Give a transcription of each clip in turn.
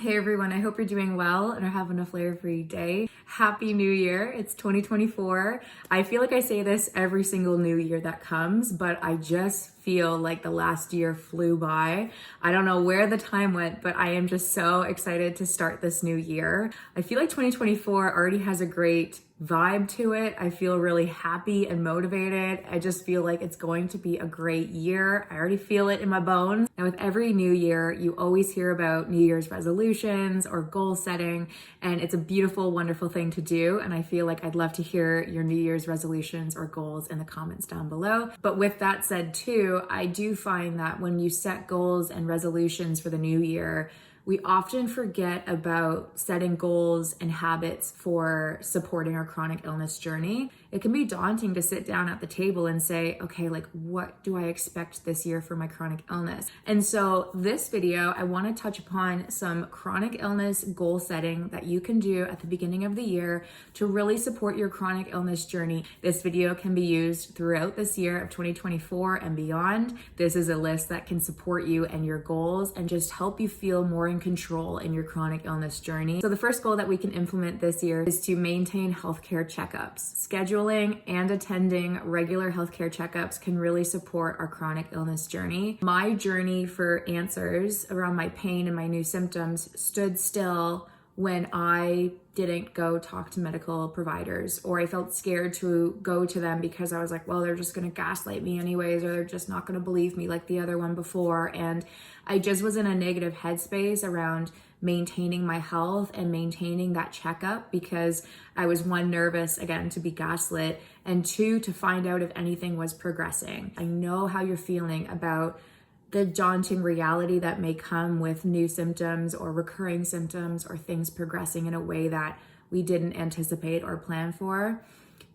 Hey everyone, I hope you're doing well and are having a flare-free day. Happy New Year. It's 2024. I feel like I say this every single new year that comes, but I just feel like the last year flew by. I don't know where the time went, but I am just so excited to start this new year. I feel like 2024 already has a great vibe to it. I feel really happy and motivated. I just feel like it's going to be a great year. I already feel it in my bones. And with every new year, you always hear about New Year's resolutions or goal setting, and it's a beautiful, wonderful thing to do. And I feel like I'd love to hear your New Year's resolutions or goals in the comments down below. But with that said too, I do find that when you set goals and resolutions for the new year, we often forget about setting goals and habits for supporting our chronic illness journey. It can be daunting to sit down at the table and say, okay, like what do I expect this year for my chronic illness? And so this video, I want to touch upon some chronic illness goal setting that you can do at the beginning of the year to really support your chronic illness journey. This video can be used throughout this year of 2024 and beyond. This is a list that can support you and your goals and just help you feel more in control in your chronic illness journey. So the first goal that we can implement this year is to maintain healthcare checkups. Scheduling and attending regular healthcare checkups can really support our chronic illness journey. My journey for answers around my pain and my new symptoms stood still when I didn't go talk to medical providers, or I felt scared to go to them because I was like, well, they're just going to gaslight me anyways, or they're just not going to believe me like the other one before. And I just was in a negative headspace around maintaining my health and maintaining that checkup because I was one, nervous again to be gaslit, and two, to find out if anything was progressing. I know how you're feeling about the daunting reality that may come with new symptoms or recurring symptoms or things progressing in a way that we didn't anticipate or plan for.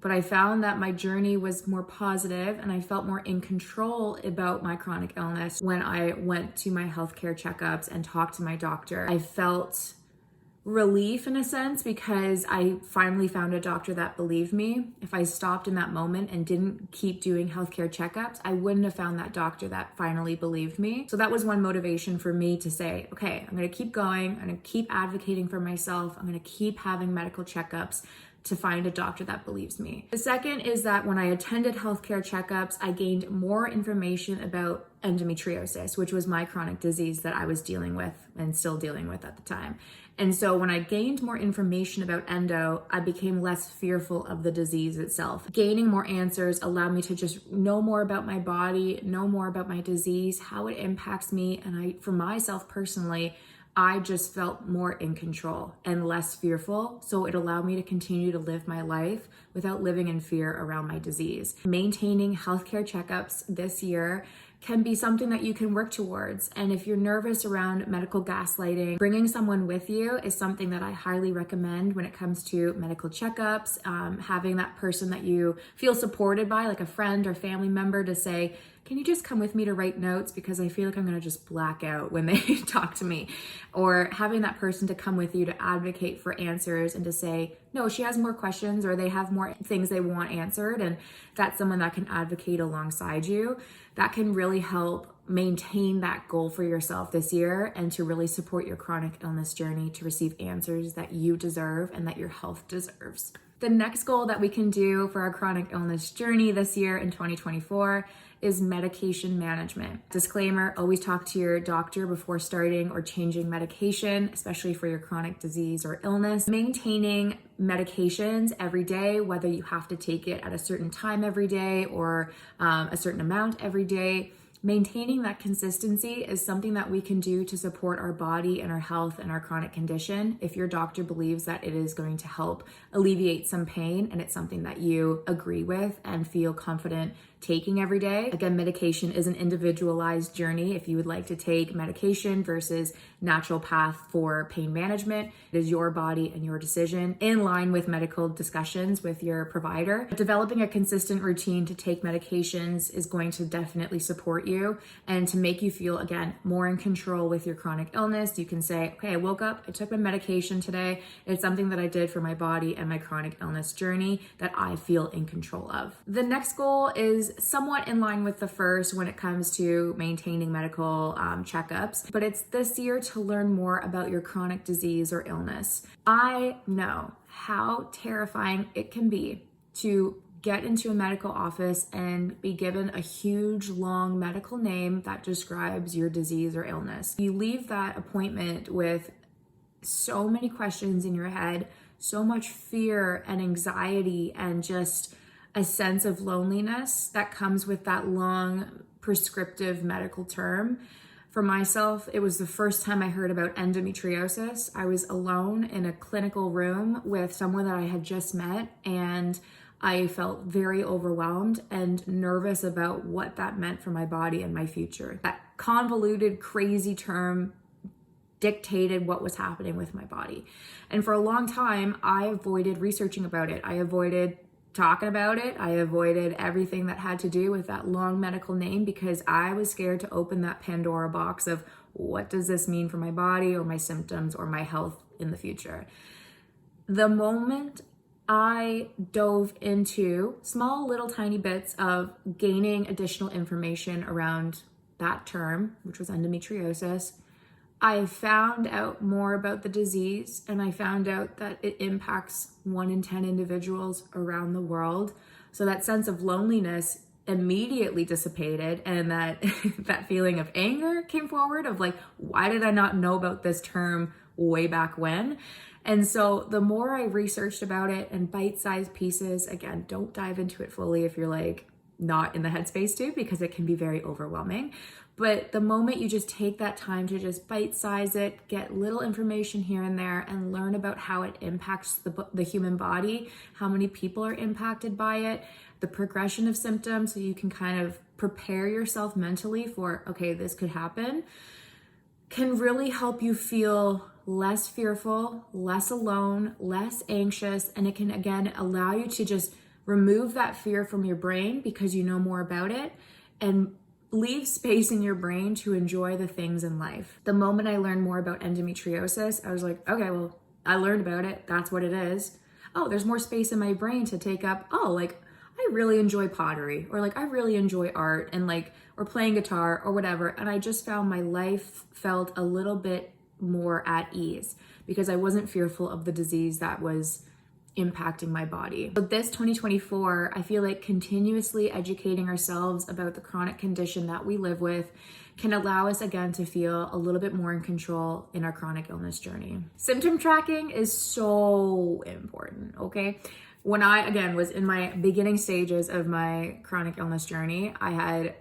But I found that my journey was more positive and I felt more in control about my chronic illness when I went to my healthcare checkups and talked to my doctor. I felt relief in a sense because I finally found a doctor that believed me. If I stopped in that moment and didn't keep doing healthcare checkups, I wouldn't have found that doctor that finally believed me. So that was one motivation for me to say, okay, I'm going to keep going. I'm going to keep advocating for myself. I'm going to keep having medical checkups to find a doctor that believes me. The second is that when I attended healthcare checkups, I gained more information about endometriosis, which was my chronic disease that I was dealing with and still dealing with at the time. And so when I gained more information about endo, I became less fearful of the disease itself. Gaining more answers allowed me to just know more about my body, know more about my disease, how it impacts me. And for myself personally, I just felt more in control and less fearful. So it allowed me to continue to live my life without living in fear around my disease. Maintaining healthcare checkups this year can be something that you can work towards. And if you're nervous around medical gaslighting, bringing someone with you is something that I highly recommend when it comes to medical checkups. Having that person that you feel supported by, like a friend or family member, to say, can you just come with me to write notes because I feel like I'm gonna just black out when they talk to me. Or having that person to come with you to advocate for answers and to say, no, she has more questions or they have more things they want answered, and that's someone that can advocate alongside you. That can really help maintain that goal for yourself this year and to really support your chronic illness journey to receive answers that you deserve and that your health deserves. The next goal that we can do for our chronic illness journey this year in 2024 is medication management. Disclaimer, always talk to your doctor before starting or changing medication, especially for your chronic disease or illness. Maintaining medications every day, whether you have to take it at a certain time every day or a certain amount every day, maintaining that consistency is something that we can do to support our body and our health and our chronic condition. If your doctor believes that it is going to help alleviate some pain and it's something that you agree with and feel confident taking every day. Again, medication is an individualized journey. If you would like to take medication versus natural path for pain management, it is your body and your decision in line with medical discussions with your provider. Developing a consistent routine to take medications is going to definitely support you and to make you feel, again, more in control with your chronic illness. You can say, okay, I woke up, I took my medication today. It's something that I did for my body and my chronic illness journey that I feel in control of. The next goal is is somewhat in line with the first when it comes to maintaining medical checkups, but it's this year to learn more about your chronic disease or illness. I know how terrifying it can be to get into a medical office and be given a huge, long medical name that describes your disease or illness. You leave that appointment with so many questions in your head, so much fear and anxiety, and just a sense of loneliness that comes with that long prescriptive medical term. For myself, it was the first time I heard about endometriosis. I was alone in a clinical room with someone that I had just met, and I felt very overwhelmed and nervous about what that meant for my body and my future. That convoluted, crazy term dictated what was happening with my body. And for a long time, I avoided researching about it. I avoided talking about it. I avoided everything that had to do with that long medical name because I was scared to open that Pandora box of what does this mean for my body or my symptoms or my health in the future. The moment I dove into small little tiny bits of gaining additional information around that term, which was endometriosis, I found out more about the disease, and I found out that it impacts 1 in 10 individuals around the world. So that sense of loneliness immediately dissipated, and that that feeling of anger came forward of like, why did I not know about this term way back when? And so the more I researched about it and bite-sized pieces, again, don't dive into it fully if you're like not in the headspace to, because it can be very overwhelming. But the moment you just take that time to just bite-size it, get little information here and there, and learn about how it impacts the human body, how many people are impacted by it, the progression of symptoms, so you can kind of prepare yourself mentally for, okay, this could happen, can really help you feel less fearful, less alone, less anxious, and it can, again, allow you to just remove that fear from your brain because you know more about it, and leave space in your brain to enjoy the things in life. The moment I learned more about endometriosis, I was like, okay, well, I learned about it. That's what it is. Oh, there's more space in my brain to take up, oh, like, I really enjoy pottery, or like, I really enjoy art, and like, or playing guitar or whatever. And I just found my life felt a little bit more at ease because I wasn't fearful of the disease that was impacting my body. So this 2024, I feel like continuously educating ourselves about the chronic condition that we live with can allow us again to feel a little bit more in control in our chronic illness journey. Symptom tracking is so important, okay? When I, again, was in my beginning stages of my chronic illness journey, I had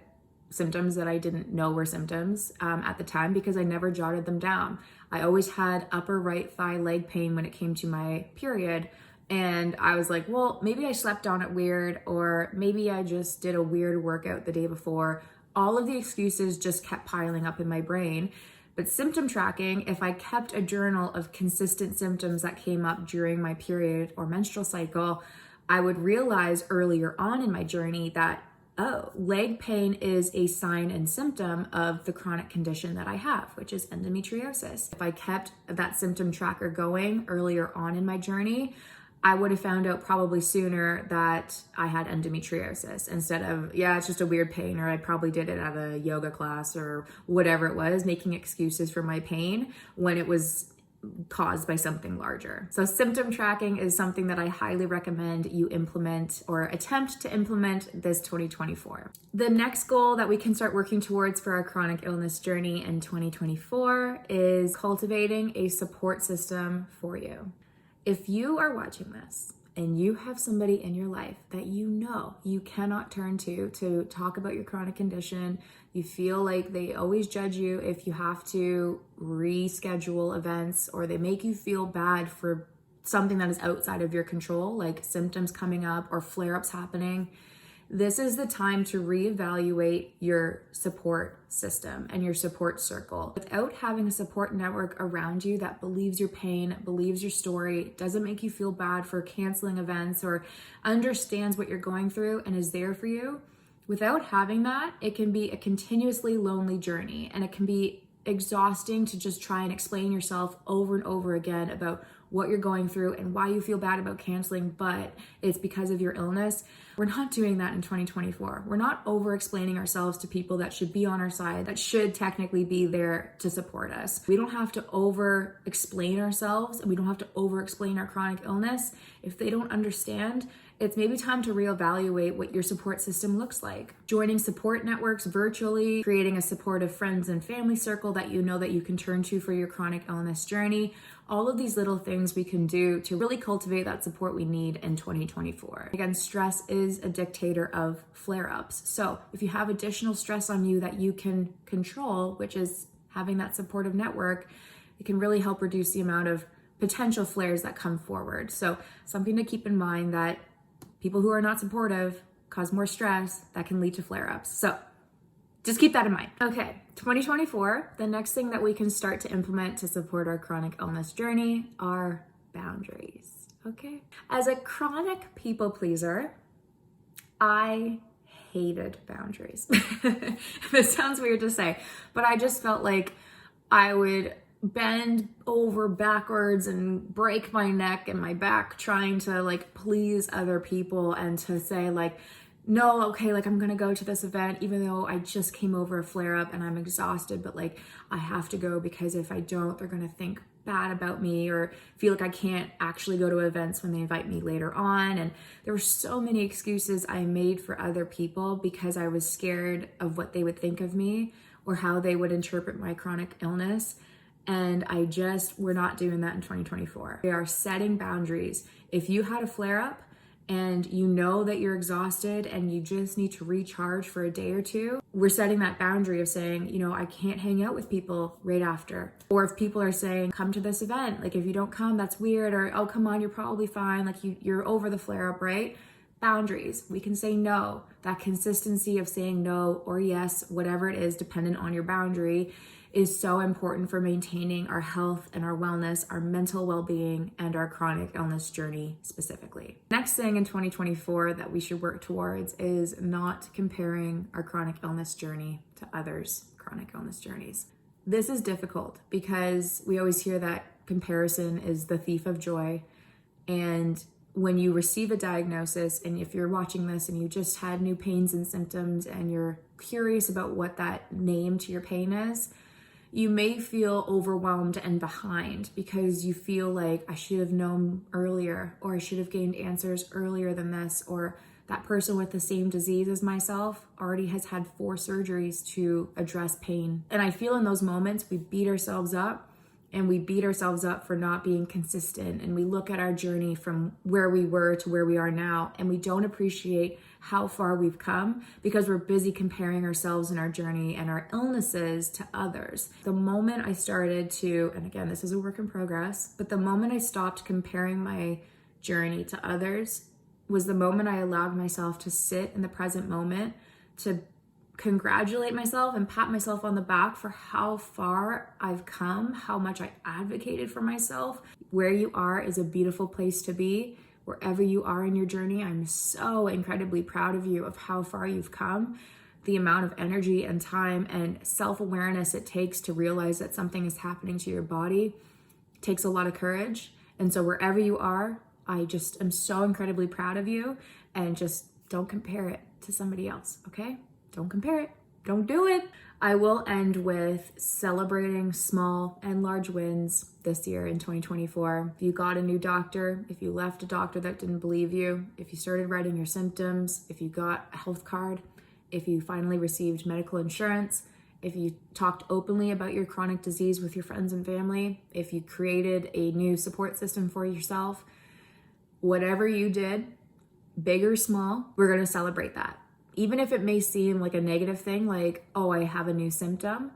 symptoms that I didn't know were symptoms at the time because I never jotted them down. I always had upper right thigh leg pain when it came to my period. And I was like, well, maybe I slept on it weird, or maybe I just did a weird workout the day before. All of the excuses just kept piling up in my brain. But symptom tracking, if I kept a journal of consistent symptoms that came up during my period or menstrual cycle, I would realize earlier on in my journey that, oh, leg pain is a sign and symptom of the chronic condition that I have, which is endometriosis. If I kept that symptom tracker going earlier on in my journey, I would have found out probably sooner that I had endometriosis instead of, yeah, it's just a weird pain, or I probably did it at a yoga class or whatever it was, making excuses for my pain when it was caused by something larger. So symptom tracking is something that I highly recommend you implement or attempt to implement this 2024. The next goal that we can start working towards for our chronic illness journey in 2024 is cultivating a support system for you. If you are watching this and you have somebody in your life that you know you cannot turn to talk about your chronic condition, you feel like they always judge you if you have to reschedule events, or they make you feel bad for something that is outside of your control, like symptoms coming up or flare-ups happening, this is the time to reevaluate your support system and your support circle. Without having a support network around you that believes your pain, believes your story, doesn't make you feel bad for canceling events, or understands what you're going through and is there for you, without having that, it can be a continuously lonely journey, and it can be exhausting to just try and explain yourself over and over again about what you're going through and why you feel bad about canceling, but it's because of your illness. We're not doing that in 2024. We're not over explaining ourselves to people that should be on our side, that should technically be there to support us. We don't have to over explain ourselves, and we don't have to over explain our chronic illness. If they don't understand, it's maybe time to reevaluate what your support system looks like. Joining support networks virtually, creating a supportive friends and family circle that you know that you can turn to for your chronic illness journey. All of these little things we can do to really cultivate that support we need in 2024. Again, stress is a dictator of flare-ups. So if you have additional stress on you that you can control, which is having that supportive network, it can really help reduce the amount of potential flares that come forward. So something to keep in mind, that people who are not supportive cause more stress that can lead to flare-ups. So just keep that in mind. Okay, 2024, the next thing that we can start to implement to support our chronic illness journey are boundaries, okay? As a chronic people pleaser, I hated boundaries. This sounds weird to say, but I just felt like I would bend over backwards and break my neck and my back trying to like please other people and to say like, no, okay, like I'm gonna go to this event even though I just came over a flare up and I'm exhausted, but like I have to go because if I don't, they're gonna think bad about me or feel like I can't actually go to events when they invite me later on. And there were so many excuses I made for other people because I was scared of what they would think of me or how they would interpret my chronic illness. And we're not doing that in 2024. We are setting boundaries. If you had a flare up and you know that you're exhausted and you just need to recharge for a day or two, we're setting that boundary of saying, you know, I can't hang out with people right after. Or if people are saying, come to this event, like if you don't come, that's weird, or oh, come on, you're probably fine, like you're over the flare up, right? Boundaries. We can say no. That consistency of saying no or yes, whatever it is, dependent on your boundary, is so important for maintaining our health and our wellness, our mental well-being, and our chronic illness journey specifically. Next thing in 2024 that we should work towards is not comparing our chronic illness journey to others' chronic illness journeys. This is difficult because we always hear that comparison is the thief of joy. And when you receive a diagnosis, and if you're watching this and you just had new pains and symptoms and you're curious about what that name to your pain is, you may feel overwhelmed and behind because you feel like I should have known earlier, or I should have gained answers earlier than this, or that person with the same disease as myself already has had 4 surgeries to address pain. And I feel in those moments we beat ourselves up, and we beat ourselves up for not being consistent, and we look at our journey from where we were to where we are now, and we don't appreciate how far we've come because we're busy comparing ourselves and our journey and our illnesses to others. The moment I started to, and again, this is a work in progress, but the moment I stopped comparing my journey to others was the moment I allowed myself to sit in the present moment, to congratulate myself and pat myself on the back for how far I've come, how much I advocated for myself. Where you are is a beautiful place to be. Wherever you are in your journey, I'm so incredibly proud of you, of how far you've come. The amount of energy and time and self-awareness it takes to realize that something is happening to your body takes a lot of courage. And so wherever you are, I just am so incredibly proud of you, and just don't compare it to somebody else, okay? Don't compare it. Don't do it. I will end with celebrating small and large wins this year in 2024. If you got a new doctor, if you left a doctor that didn't believe you, if you started writing your symptoms, if you got a health card, if you finally received medical insurance, if you talked openly about your chronic disease with your friends and family, if you created a new support system for yourself, whatever you did, big or small, we're going to celebrate that. Even if it may seem like a negative thing, like, oh, I have a new symptom,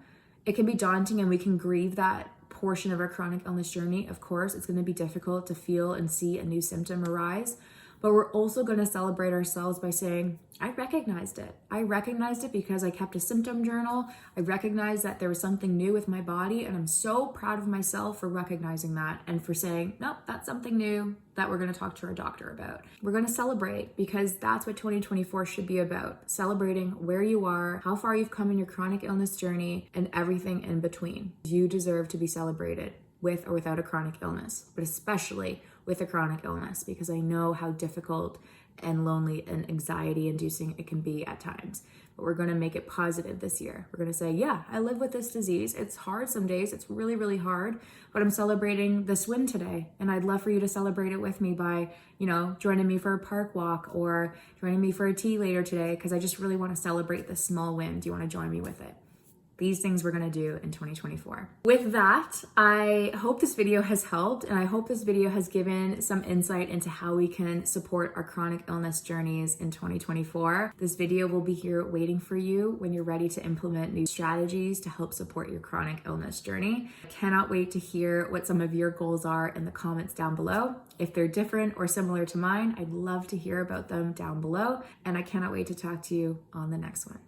it can be daunting, and we can grieve that portion of our chronic illness journey. Of course, it's going to be difficult to feel and see a new symptom arise, but we're also going to celebrate ourselves by saying, I recognized it. I recognized it because I kept a symptom journal. I recognized that there was something new with my body, and I'm so proud of myself for recognizing that and for saying, nope, that's something new that we're going to talk to our doctor about. We're going to celebrate, because that's what 2024 should be about. Celebrating where you are, how far you've come in your chronic illness journey, and everything in between. You deserve to be celebrated. with or without a chronic illness, but especially with a chronic illness, because I know how difficult and lonely and anxiety inducing it can be at times. But we're going to make it positive this year. We're going to say, yeah, I live with this disease. It's hard some days. It's really, really hard, but I'm celebrating this win today. And I'd love for you to celebrate it with me by, joining me for a park walk or joining me for a tea later today, because I just really want to celebrate this small win. Do you want to join me with it? These things we're gonna do in 2024. With that, I hope this video has helped, and I hope this video has given some insight into how we can support our chronic illness journeys in 2024. This video will be here waiting for you when you're ready to implement new strategies to help support your chronic illness journey. I cannot wait to hear what some of your goals are in the comments down below. If they're different or similar to mine, I'd love to hear about them down below, and I cannot wait to talk to you on the next one.